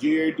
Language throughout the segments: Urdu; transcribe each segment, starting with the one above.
JIT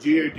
JIT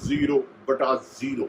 0/0।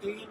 3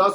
10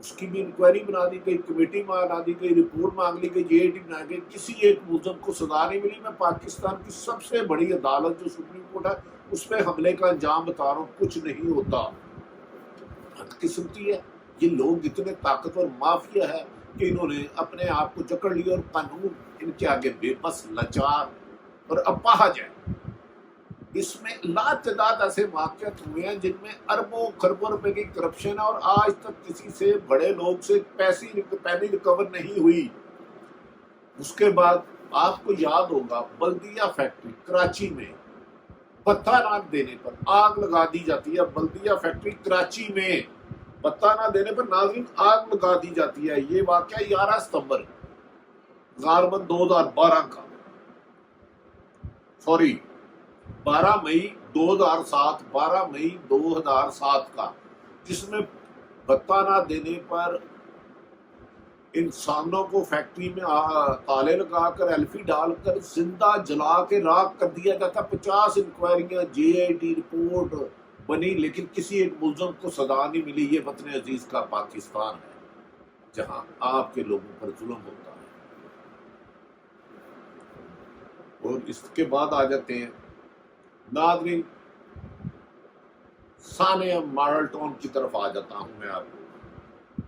اس کی بھی انکوائری بنا دی گئی، کمیٹی بنا دی گئی، رپورٹ مانگ لی گئی، JIT بنا گئی، کسی ایک ملزم کو سزا نہیں ملی۔ میں پاکستان کی سب سے بڑی عدالت جو سپریم کورٹ ہے اس پہ حملے کا انجام بتا رہا ہوں، کچھ نہیں ہوتا۔ بدقسمتی ہے، یہ لوگ اتنے طاقتور مافیا ہے کہ انہوں نے اپنے آپ کو جکڑ لیا اور قانون ان کے آگے بے بس، لاچار اور اپاہج ہے۔ اس میں لا تعداد ایسے واقعات ہوئے ہیں جن میں اربوں خربوں روپے کی کرپشن ہے، اور آج تک کسی سے بڑے لوگ سے پینی ریکور نہیں ہوئی۔ اس کے بعد آپ کو یاد ہوگا بلدیہ فیکٹری کراچی میں بتہ نہ دینے پر آگ لگا دی جاتی ہے۔ بلدیہ فیکٹری کراچی میں بتہ نہ دینے پر ناظرین آگ لگا دی جاتی ہے۔ یہ واقعہ 11 ستمبر غالباً 2012 کا، سوری 12 مئی 2007 12 مئی 2007 کا، جس میں بتہ نہ دینے پر انسانوں کو فیکٹری میں تالے لگا کر ایلفی ڈال کر زندہ جلا کے راکھ کر دیا جاتا۔ 50 انکوائریاں JIT رپورٹ بنی، لیکن کسی ایک ملزم کو سزا نہیں ملی۔ یہ وطن عزیز کا پاکستان ہے جہاں آپ کے لوگوں پر ظلم ہوتا ہے۔ اور اس کے بعد آ جاتے ہیں ناظرین، ثانیہ ماڈل ٹاؤن کی طرف آ جاتا ہوں میں۔ آپ کو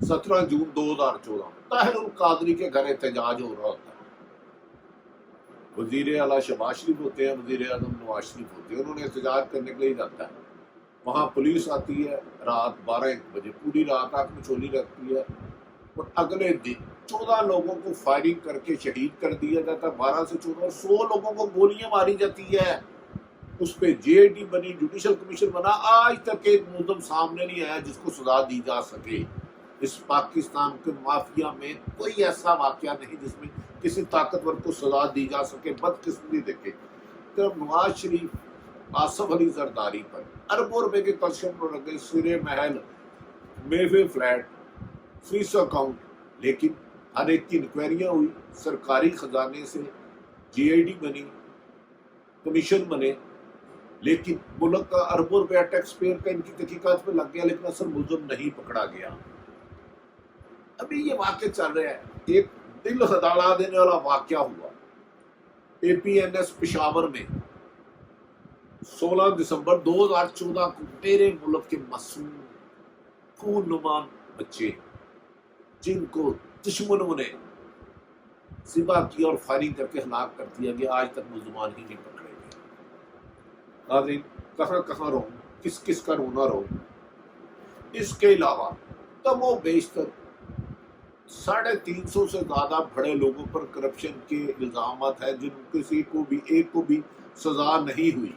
17 جون 2014 طاہر القادری کے گھر احتجاج ہو رہا ہوتا ہے۔ وزیر اعلیٰ شہباز شریف ہوتے ہیں، وزیر اعظم نواز شریف ہوتے ہیں، انہوں نے احتجاج کرنے کے لیے جاتا ہے۔ وہاں پولیس آتی ہے رات 12-1 بجے، پوری رات آنکھ میں چولی رکھتی ہے، اور اگلے دن 14 لوگوں کو فائرنگ کر کے شہید کر دیا جاتا ہے۔ 12 سے 14 اور 100 لوگوں کو گولیاں ماری جاتی ہے۔ اس پہ JIT بنی، جوڈیشل کمیشن بنا، آج تک ایک ملزم سامنے نہیں آیا جس کو سزا دی جا سکے۔ اس پاکستان کے مافیا میں کوئی ایسا واقعہ نہیں جس میں کسی طاقتور کو سزا دی جا سکے۔ بدقسمتی دیکھے جب نواز شریف آصف علی زرداری پر اربوں روپے کے کرپشن پر لگ گئے، سرے محل، میوے فلیٹ، فیس اکاؤنٹ، لیکن ہر ایک کی انکوائریاں ہوئی، سرکاری خزانے سے JIT بنی، کمیشن بنے، لیکن ملک کا اربوں روپیہ ٹیکس پیئر کا ان کی تحقیقات پہ لگ گیا، لیکن اصل ملزم نہیں پکڑا گیا۔ ابھی یہ واقعہ چل رہا ہے۔ ایک دل ہداڑا دینے والا واقعہ ہوا APNS پشاور میں 16 دسمبر 2014 کو۔ میرے ملک کے معصوم خون نما بچے جن کو دشمنوں نے ذبح کیا اور فائرنگ کر کے ہلاک کر دیا گیا، آج تک ملزمان ہی نہیں پکڑے گئے۔ ناظرین، کہاں کہاں رہوں، کس کس کا رونا رہوں۔ اس کے علاوہ کم و بیشتر 350 سے زیادہ بڑے لوگوں پر کرپشن کے الزامات ہیں، جن کسی کو بھی ایک کو بھی سزا نہیں ہوئی۔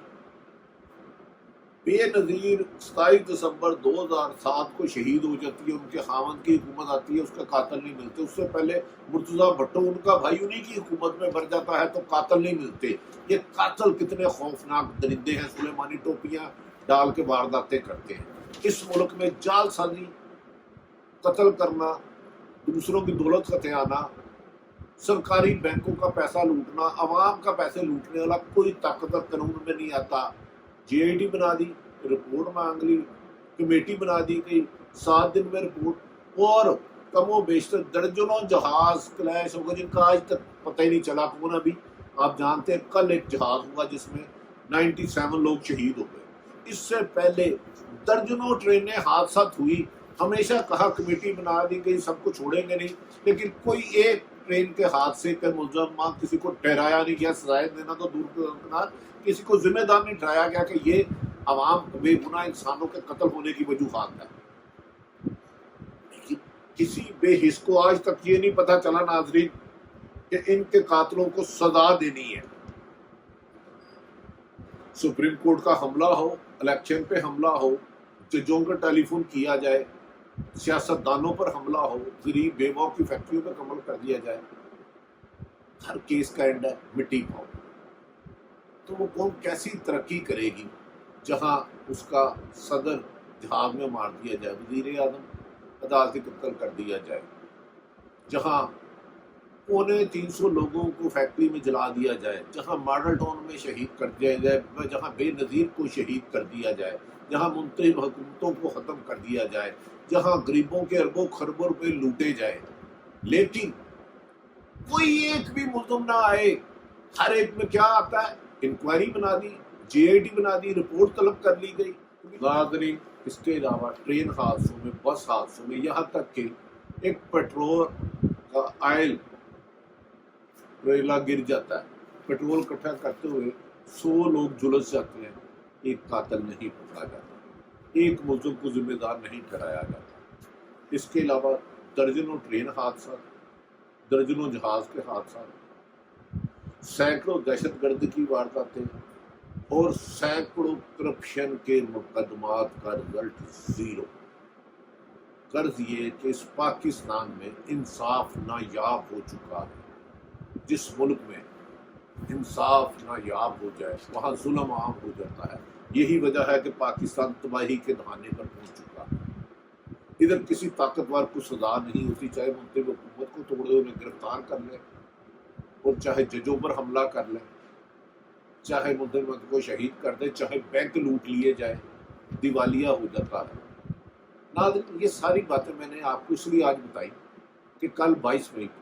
بے نظیر 27 دسمبر 2007 کو شہید ہو جاتی ہے، ان کے خاوند کی حکومت آتی ہے، اس کا قاتل نہیں ملتے۔ اس سے پہلے مرتضیٰ بھٹو، ان کا بھائی، انہی کی حکومت میں بھر جاتا ہے تو قاتل نہیں ملتے۔ یہ قاتل کتنے خوفناک درندے ہیں، سلیمانی ٹوپیاں ڈال کے وارداتیں کرتے ہیں۔ اس ملک میں جعل سازی، قتل کرنا، دوسروں کی دولت خطیانہ، سرکاری بینکوں کا پیسہ لوٹنا، عوام کا پیسے لوٹنے والا کوئی طاقتور قانون میں نہیں آتا۔ JIT بنا دی، رپورٹ مانگ لی، کمیٹی بنا دی گئی، 7 دن میں رپورٹ، اور کم و بیشتر درجنوں جہاز کلیش ہوگا جن کا آج تک پتہ ہی نہیں چلا کون۔ ابھی آپ جانتے ہیں کل ایک جہاز ہوا جس میں 97 لوگ شہید ہو گئے۔ اس سے پہلے درجنوں ٹرینیں حادثات ہوئی۔ ہمیشہ کہا کمیٹی بنا دی گئی، سب کو چھوڑیں گے نہیں، لیکن کوئی ایک ٹرین کے حادثے کا ملزم کسی کو ٹھہرایا نہیں گیا۔ سزائے دینا تو دور کے درکنار، کسی کو ذمہ دار نہیں ٹھہرایا گیا کہ یہ عوام بے گناہ انسانوں کے قتل ہونے کی وجوہات ہے۔ کسی بے حس کو آج تک یہ نہیں پتا چلا ناظرین کہ ان کے قاتلوں کو سزا دینی ہے۔ سپریم کورٹ کا حملہ ہو، الیکشن پہ حملہ ہو، ججوں کا ٹیلی فون کیا جائے، سیاستدانوں پر حملہ ہو، غریب بیواؤں کی فیکٹریوں پہ کمل کر دیا جائے، ہر کیس کا اینڈ ہے مٹی پاؤ۔ تو وہ قوم کیسی ترقی کرے گی جہاں اس کا صدر جہاز میں مار دیا جائے، وزیر اعظم عدالتی قتل کر دیا جائے، جہاں 350 لوگوں کو فیکٹری میں جلا دیا جائے، جہاں ماڈل ٹاؤن میں شہید کر دیا جائے، جہاں بے نظیر کو شہید کر دیا جائے، جہاں منتخب حکومتوں کو ختم کر دیا جائے، جہاں غریبوں کے اربوں خربوں روپے لوٹے جائے، لیکن کوئی ایک بھی ملزم نہ آئے۔ ہر ایک میں کیا آتا ہے؟ انکوائری بنا دی، جے آئی ٹی بنا دی، رپورٹ طلب کر لی گئی۔ ناظرین، اس کے علاوہ ٹرین حادثوں میں، بس حادثوں میں، یہاں تک کہ ایک پیٹرول کا آئل ریلا گر جاتا ہے، پیٹرول اکٹھا کرتے ہوئے 100 لوگ جلس جاتے ہیں، ایک قاتل نہیں پکڑا جاتا، ایک ملزم کو ذمہ دار نہیں ٹھہرایا جاتا۔ اس کے علاوہ درجنوں ٹرین حادثات، درجنوں جہاز کے حادثات، سینکڑوں دہشت گرد کی وارداتیں اور سینکڑوں کرپشن کے مقدمات کا رزلٹ 0۔ غرض یہ کہ اس پاکستان میں انصاف نایاب ہو چکا ہے۔ جس ملک میں انصاف نایاب ہو جائے وہاں ظلم عام ہو جاتا ہے۔ یہی وجہ ہے کہ پاکستان تباہی کے دہانے پر پہنچ چکا ہے۔ ادھر کسی طاقتور کو سزا نہیں ہوتی، چاہے منتخب حکومت کو توڑے انہیں گرفتار کر لیں، اور چاہے ججوں پر حملہ کر لیں، چاہے منتخب حکومت کو شہید کر دیں، چاہے بینک لوٹ لیے جائیں، دیوالیہ ہو جاتا ہے۔ ناظرین، یہ ساری باتیں میں نے آپ کو اس لیے آج بتائی کہ کل 22 مئی کو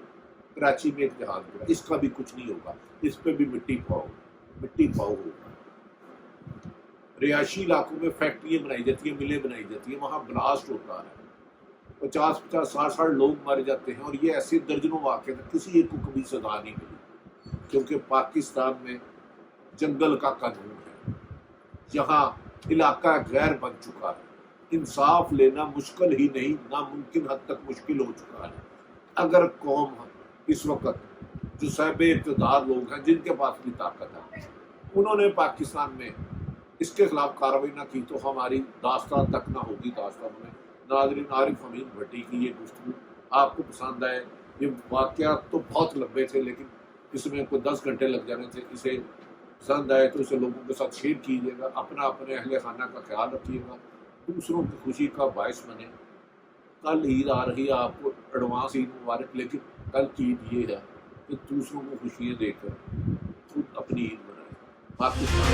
کراچی میں ایک جہاز گرا، اس کا بھی کچھ نہیں ہوگا، اس پہ بھی مٹی پاؤ ہوگا۔ رہائشی علاقوں میں فیکٹریاں بنائی جاتی ہیں، ملیں بنائی جاتی ہیں، وہاں بلاسٹ ہوتا ہے، 50 60 لوگ مر جاتے ہیں، اور یہ ایسے درجنوں واقع ہیں، کسی ایک کو کبھی سزا نہیں ملی، کیونکہ پاکستان میں جنگل کا قانون ہے، یہاں علاقہ غیر بن چکا ہے، انصاف لینا مشکل ہی نہیں، ناممکن حد تک مشکل ہو چکا ہے۔ اگر قوم اس وقت جو صاحب اقتدار لوگ ہیں، جن کے پاس بھی طاقت ہے، انہوں نے پاکستان میں اس کے خلاف کارروائی نہ کی تو ہماری داستان تک نہ ہوگی داستان میں۔ ناظرین، عارف امین بھٹی کی یہ گفتگو آپ کو پسند آئے، یہ واقعات تو بہت لمبے تھے لیکن اس میں کوئی 10 گھنٹے لگ جانے تھے، اسے پسند آئے تو اسے لوگوں کے ساتھ شیئر کیجیے گا، اپنے اہل خانہ کا خیال رکھیے گا، دوسروں کی خوشی کا باعث بنے۔ کل عید آ رہی ہے، آپ کو ایڈوانس عید مبارک، لیکن کل کی عید یہ ہے کہ دوسروں کو خوشیاں دے کر خود اپنی عید منائیں۔ پاکستان